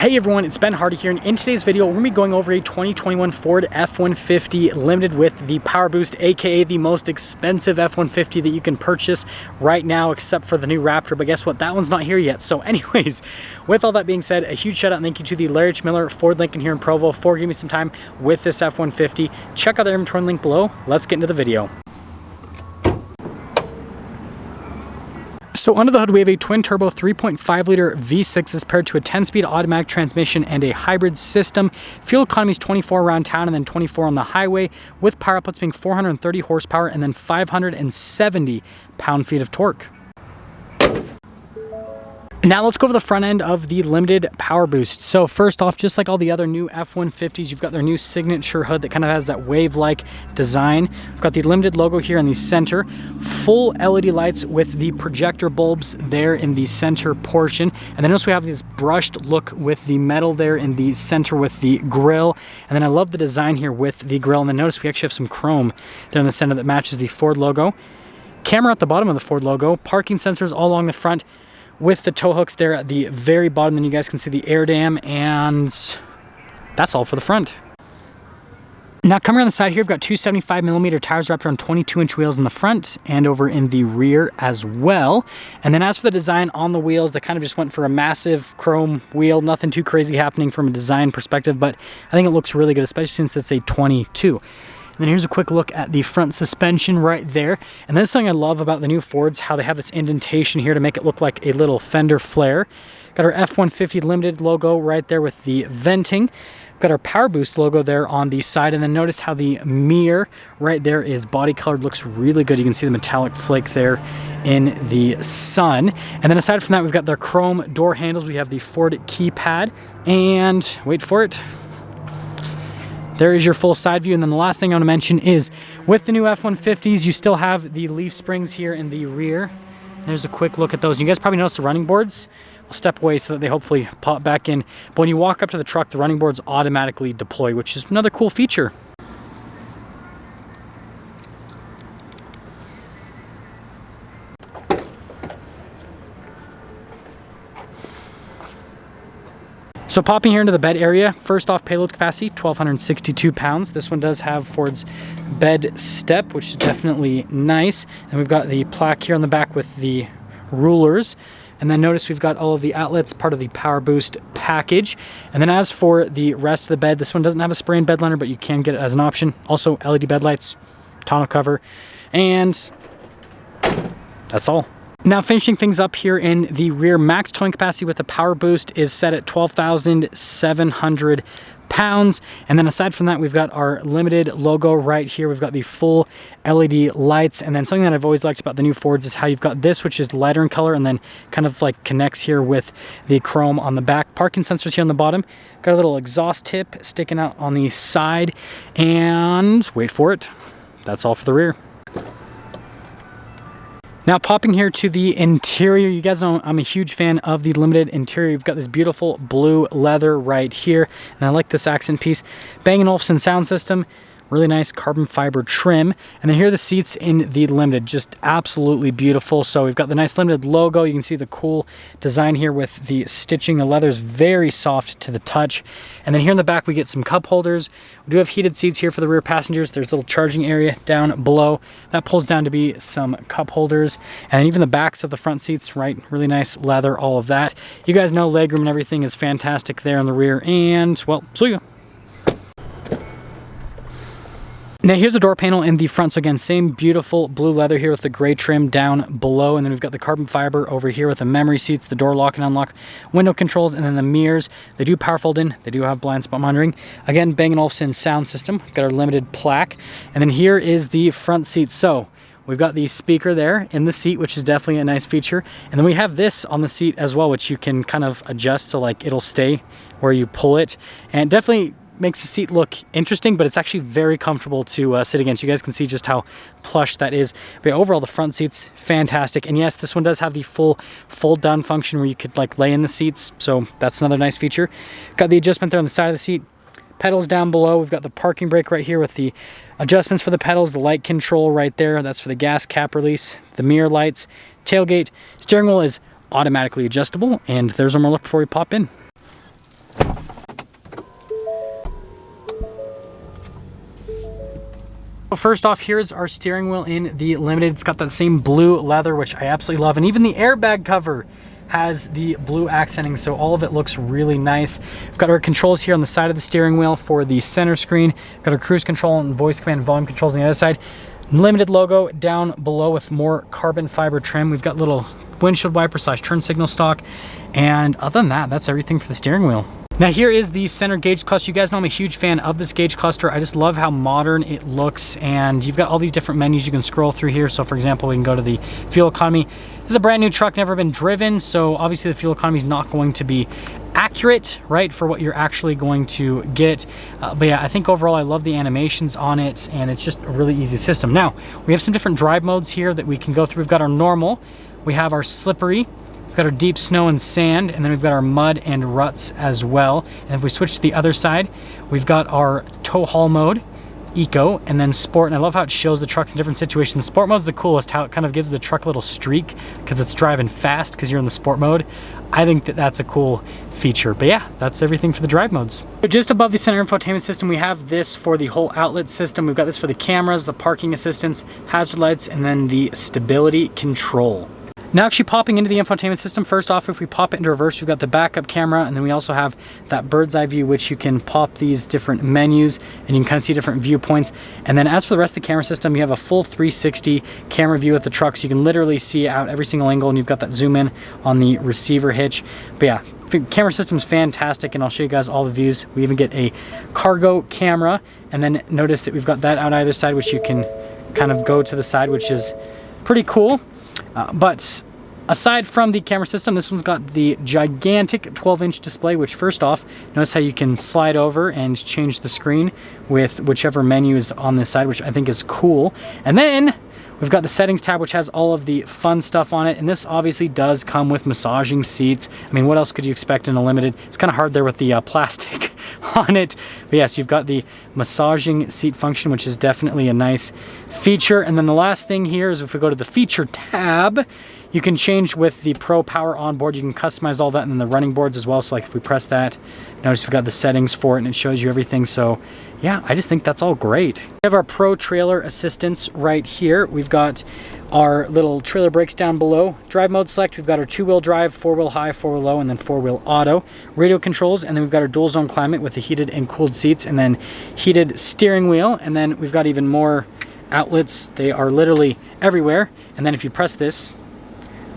Hey everyone, it's Ben Hardy here, and in today's video we're going to be going over a 2021 Ford F-150 Limited with the PowerBoost, aka the most expensive F-150 that you can purchase right now except for the new Raptor, but guess what, that one's not here yet. So anyways, with all that being said, a huge shout out and thank you to the Larry H. Miller Ford Lincoln here in Provo for giving me some time with this F-150. Check out the inventory link below. Let's get into the video. So under the hood we have a twin-turbo 3.5-liter V6 is paired to a 10-speed automatic transmission and a hybrid system. Fuel economy is 24 around town and then 24 on the highway, with power outputs being 430 horsepower and then 570 pound-feet of torque. Now let's go over the front end of the Limited PowerBoost. So first off, just like all the other new F-150s, you've got their new signature hood that kind of has that wave-like design. We've got the Limited logo here in the center, full LED lights with the projector bulbs there in the center portion. And then notice we have this brushed look with the metal there in the center with the grille. And then I love the design here with the grille. And then notice we actually have some chrome there in the center that matches the Ford logo. Camera at the bottom of the Ford logo, parking sensors all along the front, with the tow hooks there at the very bottom. Then you guys can see the air dam, and that's all for the front. Now coming around the side here, we've got two 75mm tires wrapped around 22-inch wheels in the front and over in the rear as well. And then as for the design on the wheels, they kind of just went for a massive chrome wheel. Nothing too crazy happening from a design perspective, but I think it looks really good, especially since it's a 22. And then here's a quick look at the front suspension right there. And that's something I love about the new Fords, how they have this indentation here to make it look like a little fender flare. Got our F-150 Limited logo right there with the venting. Got our PowerBoost logo there on the side, and then notice how the mirror right there is body colored, looks really good. You can see the metallic flake there in the sun. And then aside from that, we've got the chrome door handles. We have the Ford keypad, and wait for it, there is your full side view. And then the last thing I want to mention is with the new F-150s, you still have the leaf springs here in the rear. There's a quick look at those. You guys probably notice the running boards. I'll step away so that they hopefully pop back in. But when you walk up to the truck, the running boards automatically deploy, which is another cool feature. So popping here into the bed area, first off, payload capacity, 1,262 pounds. This one does have Ford's bed step, which is definitely nice. And we've got the plaque here on the back with the rulers. And then notice we've got all of the outlets, part of the PowerBoost package. And then as for the rest of the bed, this one doesn't have a spray-in bed liner, but you can get it as an option. Also LED bed lights, tonneau cover, and that's all. Now finishing things up here in the rear, max towing capacity with the PowerBoost is set at 12,700 pounds. And then aside from that, we've got our Limited logo right here. We've got the full LED lights. And then something that I've always liked about the new Fords is how you've got this, which is lighter in color and then kind of like connects here with the chrome on the back. Parking sensors here on the bottom. Got a little exhaust tip sticking out on the side. And wait for it, that's all for the rear. Now popping here to the interior, you guys know I'm a huge fan of the Limited interior. You've got this beautiful blue leather right here, and I like this accent piece. Bang & Olufsen sound system, really nice carbon fiber trim. And then here are the seats in the Limited, just absolutely beautiful. So we've got the nice Limited logo. You can see the cool design here with the stitching. The leather is very soft to the touch. And then here in the back, we get some cup holders. We do have heated seats here for the rear passengers. There's a little charging area down below. That pulls down to be some cup holders. And even the backs of the front seats, right? Really nice leather, all of that. You guys know legroom and everything is fantastic there in the rear. And, well, see ya. Now here's the door panel in the front. So again, same beautiful blue leather here with the gray trim down below. And then we've got the carbon fiber over here with the memory seats, the door lock and unlock, window controls, and then the mirrors. They do power fold in. They do have blind spot monitoring. Again, Bang & Olufsen sound system. We've got our Limited plaque. And then here is the front seat. So we've got the speaker there in the seat, which is definitely a nice feature. And then we have this on the seat as well, which you can kind of adjust so like it'll stay where you pull it. And definitely makes the seat look interesting, but it's actually very comfortable to sit against. You guys can see just how plush that is. But yeah, overall, the front seat's fantastic. And yes, this one does have the full fold down function where you could like lay in the seats. So that's another nice feature. Got the adjustment there on the side of the seat. Pedals down below. We've got the parking brake right here with the adjustments for the pedals, the light control right there. That's for the gas cap release, the mirror lights, tailgate. Steering wheel is automatically adjustable. And there's one more look before we pop in. First off, here's our steering wheel in the Limited. It's got that same blue leather, which I absolutely love. And even the airbag cover has the blue accenting, so all of it looks really nice. We've got our controls here on the side of the steering wheel for the center screen. We've got our cruise control and voice command and volume controls on the other side. Limited logo down below with more carbon fiber trim. We've got little windshield wiper / turn signal stock. And other than that, that's everything for the steering wheel. Now here is the center gauge cluster. You guys know I'm a huge fan of this gauge cluster. I just love how modern it looks, and you've got all these different menus you can scroll through here. So for example, we can go to the fuel economy. This is a brand new truck, never been driven, so obviously the fuel economy is not going to be accurate, right, for what you're actually going to get. But yeah, I think overall I love the animations on it, and it's just a really easy system. Now, we have some different drive modes here that we can go through. We've got our normal, we have our slippery, we've got our deep snow and sand, and then we've got our mud and ruts as well. And if we switch to the other side, we've got our tow haul mode, eco, and then sport. And I love how it shows the trucks in different situations. The sport mode's the coolest, how it kind of gives the truck a little streak because it's driving fast because you're in the sport mode. I think that that's a cool feature. But yeah, that's everything for the drive modes. Just above the center infotainment system, we have this for the whole outlet system. We've got this for the cameras, the parking assistance, hazard lights, and then the stability control. Now actually popping into the infotainment system, first off, if we pop it into reverse, we've got the backup camera, and then we also have that bird's eye view, which you can pop these different menus and you can kind of see different viewpoints. And then as for the rest of the camera system, you have a full 360 camera view of the truck, so you can literally see out every single angle, and you've got that zoom in on the receiver hitch. But yeah, the camera system is fantastic, and I'll show you guys all the views. We even get a cargo camera, and then notice that we've got that out either side, which you can kind of go to the side, which is pretty cool. But aside from the camera system, this one's got the gigantic 12-inch display, which first off, notice how you can slide over and change the screen with whichever menu is on this side, which I think is cool. And then we've got the settings tab, which has all of the fun stuff on it. And this obviously does come with massaging seats. I mean, what else could you expect in a Limited? It's kind of hard there with the plastic on it. But yes, you've got the massaging seat function, which is definitely a nice feature. And then the last thing here is if we go to the feature tab, you can change with the Pro Power onboard. You can customize all that, and then the running boards as well. So like if we press that, notice we've got the settings for it and it shows you everything. So yeah, I just think that's all great. We have our Pro Trailer Assistance right here. We've got our little trailer brakes down below. Drive mode select, we've got our 2-wheel drive, 4-wheel high, 4-wheel low, and then 4-wheel auto. Radio controls, and then we've got our dual zone climate with the heated and cooled seats, and then heated steering wheel. And then we've got even more outlets. They are literally everywhere. And then if you press this,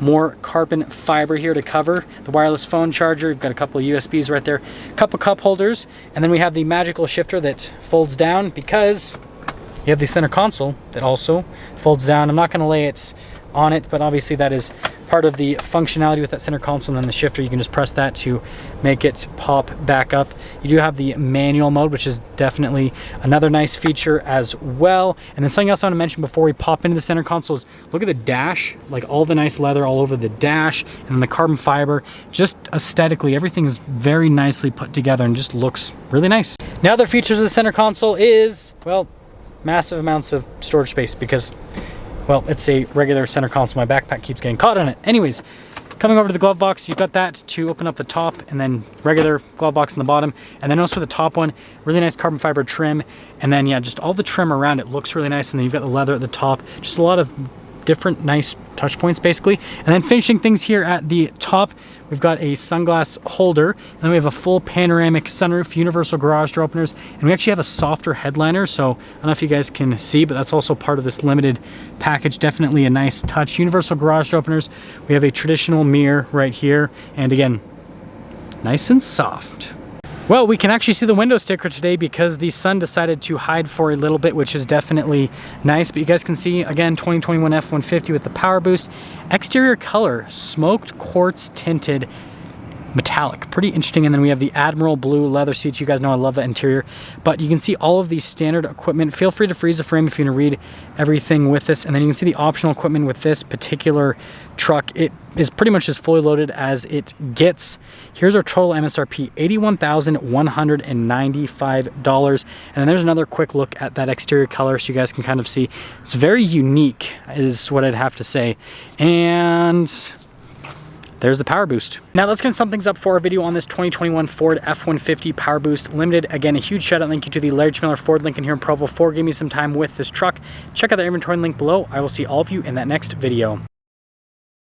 more carbon fiber here to cover the wireless phone charger. We've got a couple of USBs right there, a couple cup holders, and then we have the magical shifter that folds down because you have the center console that also folds down. I'm not going to lay it on it, but obviously that is part of the functionality with that center console. And then the shifter, you can just press that to make it pop back up. You do have the manual mode, which is definitely another nice feature as well. And then something else I want to mention before we pop into the center console is look at the dash, like all the nice leather all over the dash, and then the carbon fiber. Just aesthetically, everything is very nicely put together and just looks really nice. Now, other features of the center console is, well, massive amounts of storage space because, well, it's a regular center console. My backpack keeps getting caught on it. Anyways, coming over to the glove box, you've got that to open up the top, and then regular glove box in the bottom. And then also the top one, really nice carbon fiber trim. And then, yeah, just all the trim around it looks really nice. And then you've got the leather at the top. Just a lot of different nice touch points, basically. And then finishing things here at the top, we've got a sunglass holder, and then we have a full panoramic sunroof, universal garage door openers, and we actually have a softer headliner. So I don't know if you guys can see, but that's also part of this Limited package. Definitely a nice touch. Universal garage door openers. We have a traditional mirror right here, and again, nice and soft. Well, we can actually see the window sticker today because the sun decided to hide for a little bit, which is definitely nice. But you guys can see, again, 2021 F-150 with the PowerBoost. Exterior color, smoked quartz tinted metallic, pretty interesting. And then we have the Admiral blue leather seats. You guys know I love that interior. But you can see all of the standard equipment. Feel free to freeze the frame if you want to read everything with this. And then you can see the optional equipment with this particular truck. It is pretty much as fully loaded as it gets. Here's our total MSRP, $81,195. And then there's another quick look at that exterior color so you guys can kind of see. It's very unique, is what I'd have to say. And there's the PowerBoost. Now let's get some things up for our video on this 2021 Ford F-150 PowerBoost Limited. Again, a huge shout out, thank you to the Larry Miller Ford Lincoln here in Provo for giving me some time with this truck. Check out the inventory link below. I will see all of you in that next video.